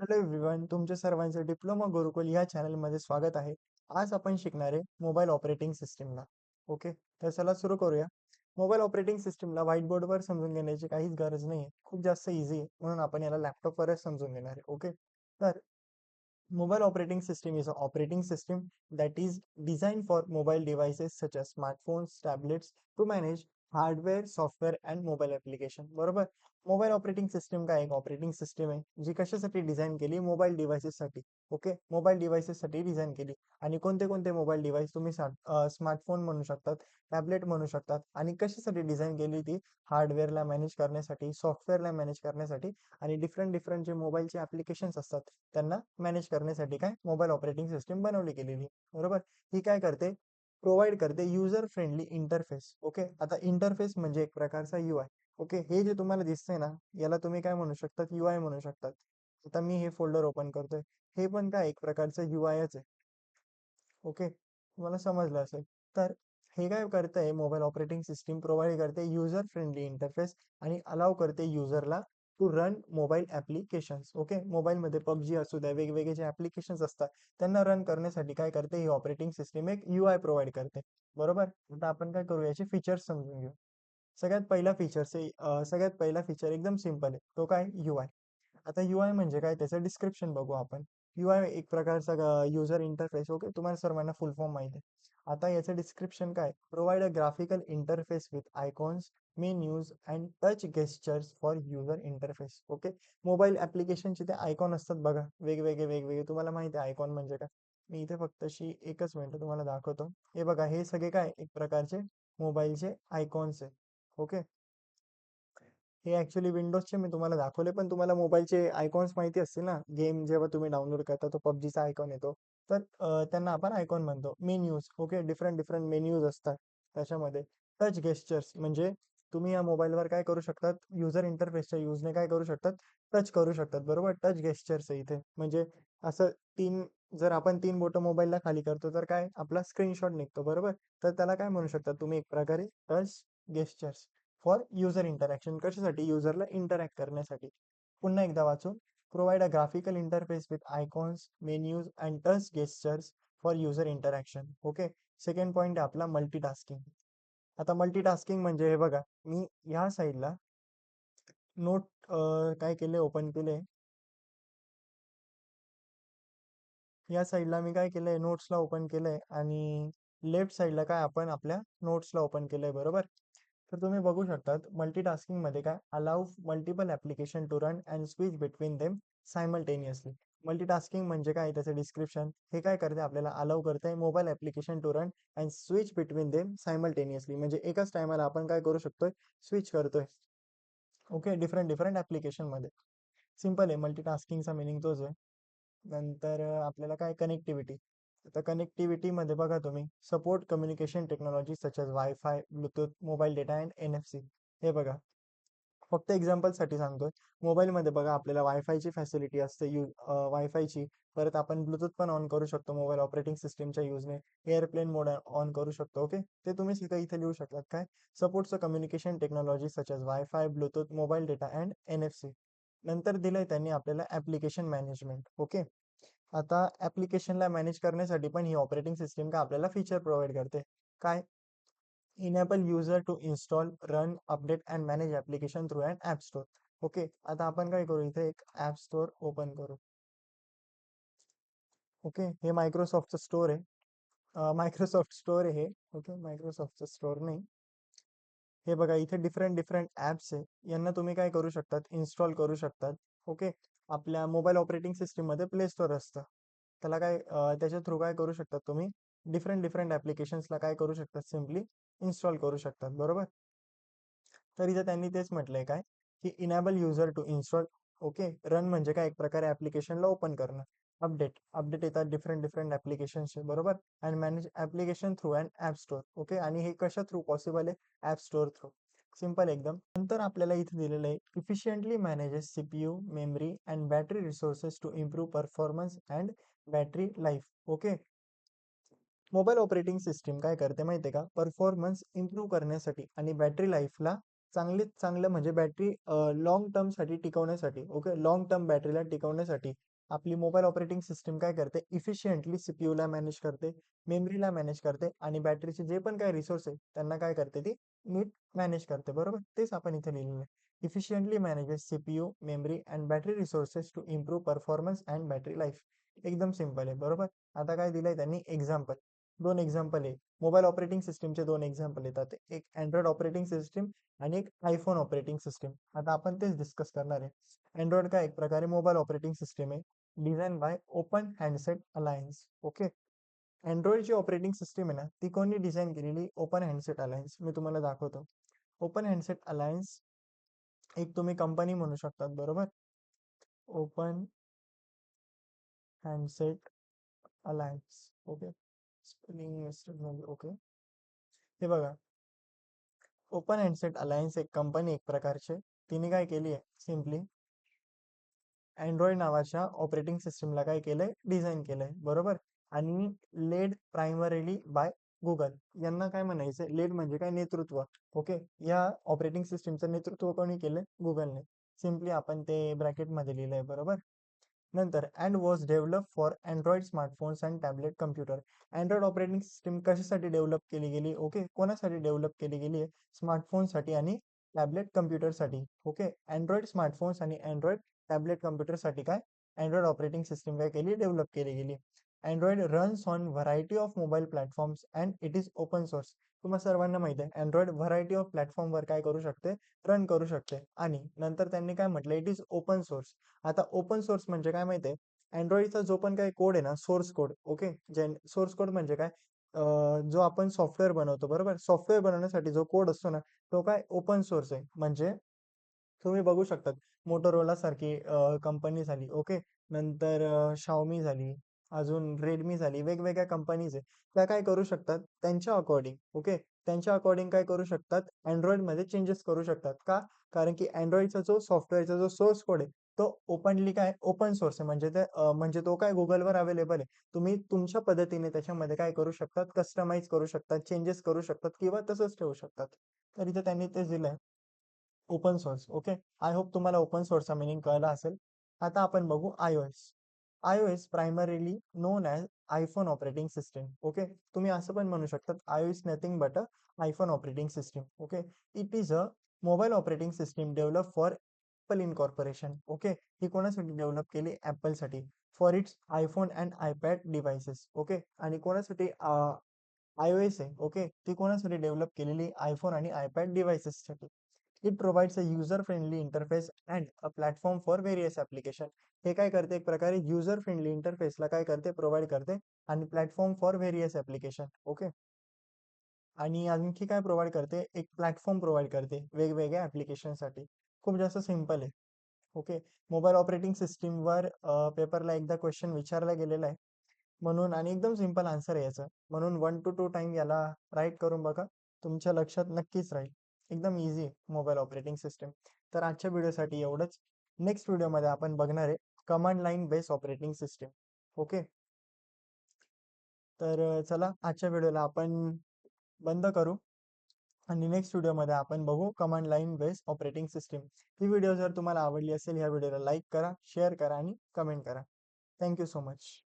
Hello everyone, तुमच्या सर्वांचे diploma गुरुकुल या चॅनलमध्ये स्वागत आहे. आज आपण शिकणार आहे मोबाईल ऑपरेटिंग सिस्टीमला. ओके, तर चला सुरू करूया. मोबाईल ऑपरेटिंग सिस्टीमला व्हाईट बोर्डवर समजून घेण्याची काहीच गरज नाही. खूप जास्त इझी आहे, म्हणून आपण याला लॅपटॉपवरच समजून घेणार आहे. ओके, तर mobile operating system is an operating system that is designed for mobile devices such as smartphones, tablets to manage hardware, software and mobile application. बरोबर. मोबाईल ऑपरेटिंग सिस्टम काय एक ऑपरेटिंग सिस्टम आहे जी कशासाठी डिझाईन केली? Mobile डिव्हाइसेससाठी. Okay, mobile डिव्हाइसेससाठी design केली. आणि कोणते कोणते मोबाईल डिव्हाइस तुम्ही स्मार्टफोन म्हणू शकतात, टॅबलेट म्हणू शकतात. आणि कशासाठी डिझाईन केली ती? हार्डवेअरला मॅनेज करण्यासाठी, सॉफ्टवेअरला मॅनेज करण्यासाठी आणि डिफरंट डिफरंट जे मोबाईलचे ऍप्लिकेशन्स असतात त्यांना मॅनेज करण्यासाठी काय मोबाईल ऑपरेटिंग सिस्टीम बनवली गेलेली. बरोबर. ही काय करते? प्रोव्हाइड करते युजर फ्रेंडली इंटरफेस. ओके, आता इंटरफेस म्हणजे एक प्रकारचा UI. ओके, हे जे तुम्हाला दिसतंय ना, याला तुम्ही काय म्हणू शकतात? UI म्हणू शकतात. आता मी हे फोल्डर ओपन करतोय. हे पण काय एक प्रकारचं UIच आहे. ओके, तुम्हाला समजलं असेल. तर हे काय करतंय? मोबाईल ऑपरेटिंग सिस्टीम प्रोव्हाइड करते युजर फ्रेंडली इंटरफेस आणि अलाउ करते युजरला to run mobile applications. Okay, मोबाईलमध्ये पबजी असू द्या, वेगवेगळे जे ऍप्लिकेशन्स असतात त्यांना रन करण्यासाठी काय करते? ही ऑपरेटिंग सिस्टीम एक UI प्रोव्हाइड करते. बरोबर. आता आपण काय करू? याचे फीचर्स समजून घेऊ. सगळ्यात पहिला फीचर एकदम सिंपल आहे. तो काय? UI. आता UI म्हणजे काय? त्याचं डिस्क्रिप्शन बघू आपण. UI एक प्रकारचा युजर इंटरफेस. ओके, तुम्हाला सर्वांना फुल फॉर्म माहिती आहे. आता याचं डिस्क्रिप्शन काय? Provide a graphical interface with icons, menus and touch gestures for user interface. Okay, mobile ऍप्लिकेशनचे ते आयकॉन असतात बघा, वेगवेगळे वेगवेगळे. तुम्हाला माहिती आहे आयकॉन म्हणजे काय? मी इथे फक्त अशी एकच मिनिट तुम्हाला दाखवतो. हे बघा, हे सगळे काय एक प्रकारचे मोबाईलचे आयकॉन्स आहे. ओके, हे ऍक्च्युली विंडोजचे मी तुम्हाला दाखवले, पण तुम्हाला मोबाईलचे आयकॉन्स माहिती असतील ना. गेम जेव्हा तुम्ही डाउनलोड करता तो पबजीचा आयकॉन येतो. तर त्यांना आपण आयकॉन म्हणतो. Menus. Okay, different different menus असतात त्याच्यामध्ये. टच गेस्चर्स म्हणजे तुम्ही या मोबाईलवर काय करू शकतात? युजर इंटरफेसच्या युजने काय करू शकतात? टच करू शकतात. बरोबर. टच गेस्चर्स आहे इथे. म्हणजे असं तीन, जर आपण तीन बोटं मोबाईलला खाली करतो तर काय आपला स्क्रीनशॉट निघतो. बरोबर. तर त्याला काय म्हणू शकता तुम्ही? एक प्रकारे touch gestures for user interaction. कशासाठी? युजरला इंटरॅक्ट करण्यासाठी. पुन्हा एकदा वाचून. Provide a graphical interface with icons, menus and touch gestures for user interaction. Okay, second point आहे आपला मल्टीटास्किंग. आता मल्टीटास्किंग म्हणजे हे बघा, मी ह्या साईडला नोट काय केले? ओपन केले. या साईडला मी काय केलंय? नोट्सला ओपन केलंय आणि लेफ्ट साईडला काय आपण आपल्या नोट्सला ओपन केलंय. बरोबर. तर तुम्ही बघू शकतात मल्टीटास्किंग मध्ये काय? Allow multiple application to run and switch between them simultaneously. Multitasking म्हणजे काय? त्याचं डिस्क्रिप्शन. हे काय करते? आपल्याला अलाउ करते mobile application to run and switch between them simultaneously. म्हणजे एकाच टायमाला आपण काय करू शकतोय? स्विच करतोय. ओके, डिफरंट डिफरंट ऍप्लिकेशन मध्ये. सिंपल आहे, मल्टीटास्किंगचा मिनिंग तोच आहे. नंतर आपल्याला काय? कनेक्टिव्हिटी. आता कनेक्टिव्हिटी मध्ये बघा तुम्ही, support communication technology such as wifi, Bluetooth, mobile data and NFC. हे बघा, फक्त एक्झाम्पल साठी सांगतोय. मोबाईलमध्ये बघा आपल्याला वायफायची फॅसिलिटी असते. वायफायची. परत आपण ब्लूटूथ पण ऑन करू शकतो मोबाईल ऑपरेटिंग सिस्टीमच्या युजने. एअरप्लेन मोड ऑन करू शकतो. ओके, ते तुम्ही सगळं इथे लिहू शकतात. काय? Supports communication technology such as wifi, Bluetooth, mobile data and NFC. नंतर दिलंय त्यांनी आपल्याला ऍप्लिकेशन मॅनेजमेंट. ओके, आता ऍप्लिकेशनला मॅनेज करण्यासाठी पण ही ऑपरेटिंग सिस्टीम का आपल्याला फीचर प्रोव्हाइड करते. काय? Enable user to install, run, update and manage application through and app store. Okay, आता आपण काय करू? इथे एक ऍप स्टोर ओपन करू. ओके, हे मायक्रोसॉफ्टचं स्टोर आहे. मायक्रोसॉफ्ट स्टोर आहे हे. ओके, मायक्रोसॉफ्टचं स्टोर नाही. हे बघा, इथे डिफरंट डिफरंट ऍप्स आहे. यांना तुम्ही काय करू शकतात? इन्स्टॉल करू शकतात. ओके, आपल्या मोबाईल ऑपरेटिंग सिस्टीम मध्ये प्ले स्टोर असतं. त्याला काय त्याच्या थ्रू काय करू शकतात तुम्ही? डिफरंट डिफरंट ऍप्लिकेशन्सला काय करू शकतात? सिम्पली इन्स्टॉल करू शकतात. बरोबर. तर इथे त्यांनी तेच म्हटलंय काय? की enable user to install. Okay, run म्हणजे काय? एक प्रकारे ऍप्लिकेशनला ओपन करणं. अपडेट, अपडेट येतात डिफरंट डिफरंट ऍप्लिकेशनचे. बरोबर. And manage application through and app store. Okay, आणि हे कशा थ्रू पॉसिबल आहे? App store through. सिंपल एकदम. नंतर आपल्याला इथे दिलेलं आहे efficiently manages CPU, memory and battery resources to improve performance and battery life. Okay, mobile operating system काय करते माहिती आहे का? परफॉर्मन्स इम्प्रूव्ह करण्यासाठी आणि बॅटरी लाईफला चांगलीत चांगलं म्हणजे बॅटरी लॉंग टर्म साठी टिकवण्यासाठी. ओके, लॉंग टर्म बॅटरीला टिकवण्यासाठी आपली मोबाईल ऑपरेटिंग सिस्टीम काय करते, इफिशियंटली सीपीयूला मॅनेज करते, मेमरीला मॅनेज करते आणि बॅटरीचे जे पण काही रिसोर्स आहे त्यांना काय करते, ती नीट मॅनेज करते. बरोबर, तेच आपण इथे लिहिलेलं आहे. Efficiently manages CPU, memory and battery resources to improve performance and battery life. एकदम सिंपल आहे. बरोबर, आता काय दिलंय त्यांनी, एक्झाम्पल, दोन एक्झाम्पल आहे. मोबाईल ऑपरेटिंग सिस्टीमचे दोन एक्झाम्पल येतात, एक अँड्रॉइड ऑपरेटिंग सिस्टीम आणि एक आयफोन ऑपरेटिंग सिस्टीम. आता आपण तेच डिस्कस करणार आहे. अँड्रॉइड काय एक प्रकारे मोबाईल ऑपरेटिंग सिस्टीम आहे, design by Open Handset Alliance. Okay, अँड्रॉइडची ऑपरेटिंग सिस्टीम आहे ना, ती कोणी डिझाईन केलेली, ओपन हँडसेट अलायन्स. मी तुम्हाला दाखवतो. ओपन हँडसेट अलायन्स एक तुम्ही कंपनी म्हणू शकतात. बरोबर, open Handset Alliance. Okay, spelling mistake म्हणजे ओके. हे बघा, ओपन हँडसेट अलायन्स एक कंपनी एक प्रकारचे, तिने काय केली आहे, सिम्पली अँड्रॉइड नावाच्या ऑपरेटिंग सिस्टीमला काय केलंय, डिझाईन केलंय. बरोबर, आणि लेड प्रायमरीली बाय गुगल. यांना काय म्हणायचं, लेड म्हणजे काय, नेतृत्व. ओके, या ऑपरेटिंग सिस्टीमचं नेतृत्व कोणी केलंय, गुगलने. सिम्पली आपण ते ब्रॅकेटमध्ये लिहिलंय. बरोबर, नंतर and was develop for Android smartphones and tablet computer. Android operating system कशासाठी डेव्हलप केली गेली, ओके, कोणासाठी डेव्हलप केली गेली आहे, स्मार्टफोनसाठी आणि टॅबलेट कम्प्युटरसाठी. ओके, अँड्रॉइड स्मार्टफोन्स आणि अँड्रॉइड टॅबलेट कम्प्युटरसाठी काय, अँड्रॉइड ऑपरेटिंग सिस्टीम काय केली, डेव्हलप केली गेली. Android runs on variety of mobile platforms and it is open source. तुम्हाला सर्वांना माहिती आहे, अँड्रॉइड व्हरायटी ऑफ प्लॅटफॉर्मवर काय करू शकते, रन करू शकते. आणि नंतर त्यांनी काय म्हटलं, इट इज ओपन सोर्स. आता ओपन सोर्स म्हणजे काय माहितीये, अँड्रॉइडचा जो पण काही कोड आहे ना, सोर्स कोड. ओके, जे सोर्स कोड म्हणजे काय, जो आपण सॉफ्टवेअर बनवतो. बरोबर, सॉफ्टवेअर बनवण्यासाठी जो कोड असतो ना, तो काय ओपन सोर्स आहे. म्हणजे तुम्ही बघू शकतात, मोटोरोला सारखी कंपनी झाली. ओके, नंतर शाओमी झाली, अजून रेडमी झाली, वेगवेगळ्या कंपनीज आहे. त्या काय करू शकतात, त्यांच्या अकॉर्डिंग, ओके, त्यांच्या अकॉर्डिंग काय करू शकतात, अँड्रॉइड मध्ये चेंजेस करू शकतात. का, कारण की अँड्रॉइडचा जो सॉफ्टवेअरचा जो सोर्स कोड आहे, तो ओपनली काय, ओपन सोर्स आहे. म्हणजे ते म्हणजे तो काय गुगलवर अवेलेबल आहे. तुम्ही तुमच्या पद्धतीने त्याच्यामध्ये काय करू शकतात, कस्टमाइज करू शकतात, चेंजेस करू शकतात किंवा तसंच ठेवू शकतात. तर इथे त्यांनी तेच दिलंय, open source. Okay, I hope तुम्हाला ओपन सोर्सचा मिनिंग कळला असेल. आता आपण बघू iOS. IOS primarily known as iPhone operating system. Okay, तुम्ही असं पण म्हणू शकतात, iOS nothing but a iPhone operating system. Okay, it is a mobile operating system develop for Apple Incorporation. Okay, ही कोणासाठी डेव्हलप केली, ॲपलसाठी, for its iPhone and iPad devices. Okay, आणि कोणासाठी iOS आहे. ओके, ती कोणासाठी डेव्हलप केलेली, आयफोन आणि आयपॅड डिव्हाइसेससाठी. It provides a user friendly interface and a platform for various application. हे काय करते, एक प्रकारे युजर फ्रेंडली इंटरफेसला काय करते, प्रोव्हाइड करते, आणि platform for various application. Okay, आणि आणखी काय प्रोव्हाइड करते, एक प्लॅटफॉर्म प्रोव्हाइड करते वेगवेगळ्या ॲप्लिकेशनसाठी. खूप जास्त सिंपल आहे. ओके, मोबाईल ऑपरेटिंग सिस्टीमवर पेपरला एकदा क्वेश्चन विचारला गेलेला आहे, म्हणून, आणि एकदम सिंपल आन्सर आहे याचं, म्हणून 1 to 2 टाइम याला राईट करून बघा, तुमच्या लक्षात नक्कीच राहील. एकदम इझी आहे मोबाईल ऑपरेटिंग सिस्टीम. तर आजच्या व्हिडिओसाठी एवढंच. नेक्स्ट व्हिडिओमध्ये आपण बघणार आहे command line base operating system. Okay, तर चला आजच्या व्हिडिओला आपण बंद करू, आणि नेक्स्ट व्हिडिओमध्ये आपण बघू command line base operating system. ही व्हिडिओ जर तुम्हाला आवडली असेल, या व्हिडिओला लाईक करा, शेअर करा आणि कमेंट करा. Thank you so much.